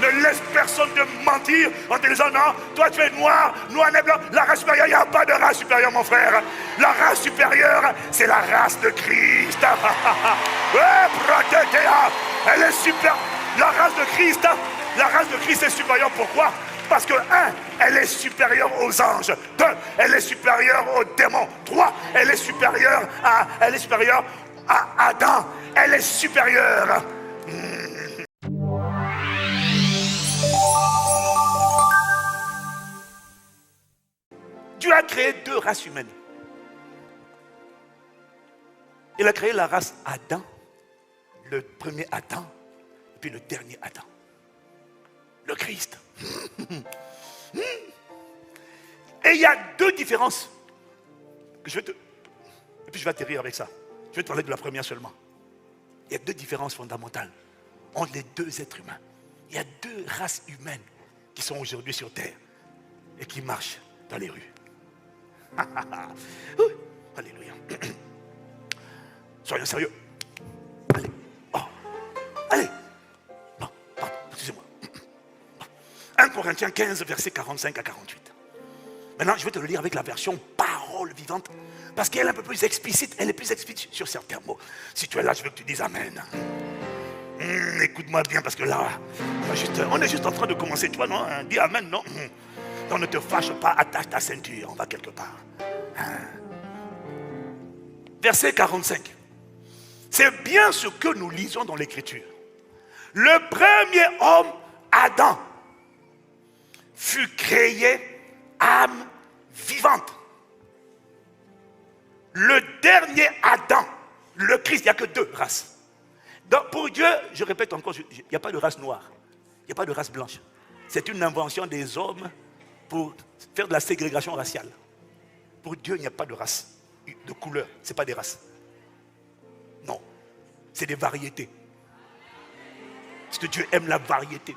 Ne laisse personne te mentir en te disant non, toi tu es noir, noir et blanc. La race supérieure, il n'y a pas de race supérieure, mon frère. La race supérieure, c'est la race de Christ. Elle est super. La race de Christ est supérieure. Pourquoi? Parce que 1, elle est supérieure aux anges. 2, elle est supérieure aux démons. 3, elle est supérieure à Adam. Elle est supérieure. Dieu a créé 2 races humaines. Il a créé la race Adam, le premier Adam, et puis le dernier Adam, le Christ. Et il y a 2 différences. Et puis je vais atterrir avec ça. Je vais te parler de la première seulement. Il y a 2 différences fondamentales entre les 2 êtres humains. Il y a 2 races humaines qui sont aujourd'hui sur terre et qui marchent dans les rues. Alléluia. Soyons sérieux. Allez. Oh. Allez. Non, pardon, excusez-moi. 1 Corinthiens 15, versets 45 à 48. Maintenant, je vais te le lire avec la version parole vivante. Parce qu'elle est un peu plus explicite. Elle est plus explicite sur certains mots. Si tu es là, je veux que tu dises Amen. Écoute-moi bien, parce que là, on est juste en train de commencer. Tu vois, non? Dis Amen, non? Non, ne te fâche pas, attache ta ceinture, on va quelque part. Verset 45. C'est bien ce que nous lisons dans l'Écriture. Le premier homme, Adam, fut créé âme vivante. Le dernier Adam, le Christ, il n'y a que 2 races. Donc pour Dieu, je répète encore, il n'y a pas de race noire, il n'y a pas de race blanche. C'est une invention des hommes pour faire de la ségrégation raciale. Pour Dieu, il n'y a pas de race, de couleur, ce n'est pas des races. Non, c'est des variétés. Parce que Dieu aime la variété.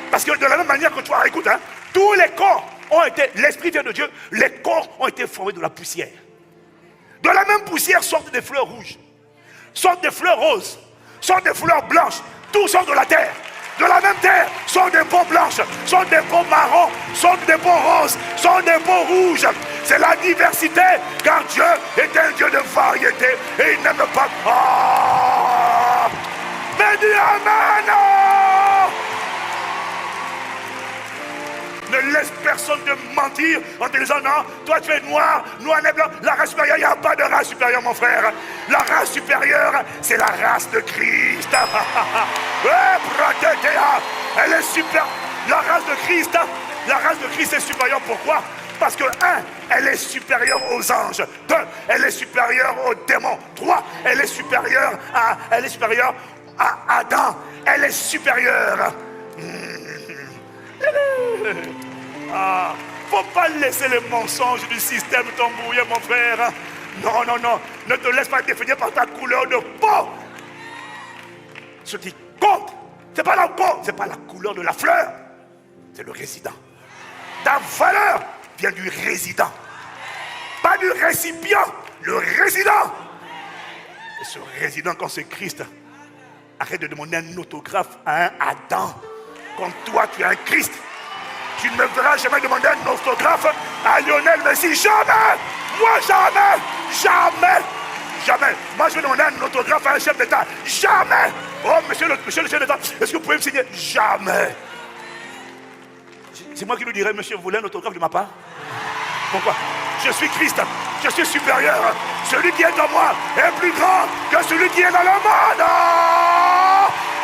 Parce que de la même manière que toi, écoute, tous les corps ont été, l'esprit vient de Dieu, les corps ont été formés de la poussière. De la même poussière sortent des fleurs rouges, sortent des fleurs roses, sortent des fleurs blanches, tout sort de la terre. De la même terre, sont des peaux blanches, sont des peaux marrons, sont des peaux roses, sont des peaux rouges. C'est la diversité, car Dieu est un Dieu de variété et il n'aime pas. Oh! Mais dis Amen! Ne laisse personne te mentir en te disant non, toi tu es noir, noir et blanc. La race supérieure, il n'y a pas de race supérieure, mon frère. La race supérieure, c'est la race de Christ. Elle est super. La race de Christ est supérieure. Pourquoi? Parce que 1, elle est supérieure aux anges. 2, elle est supérieure aux démons. 3, elle est supérieure à Adam. Elle est supérieure. Faut pas laisser les mensonges du système t'embrouiller, mon frère. Non, non, non. Ne te laisse pas définir par ta couleur de peau. Ce qui compte, c'est pas la peau, c'est pas la couleur de la fleur. C'est le résident. Ta valeur vient du résident. Pas du récipient, le résident. Et ce résident, quand c'est Christ, arrête de demander un autographe à un Adam. Comme toi, tu es un Christ. Tu ne me verras jamais demander un autographe à Lionel Messi. Jamais! Moi, jamais! Jamais! Jamais! Moi, je vais demander un autographe à un chef d'État. Jamais! Oh, monsieur le chef d'État, est-ce que vous pouvez me signer? Jamais! C'est moi qui lui dirais, monsieur, vous voulez un autographe de ma part? Pourquoi? Je suis Christ. Je suis supérieur. Celui qui est en moi est plus grand que celui qui est dans le monde.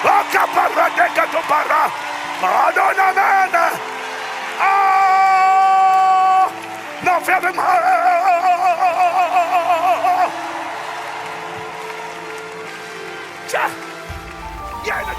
Oh, capara de catopara. Amen. Oh, non, ferme-moi. Tiens, il y a une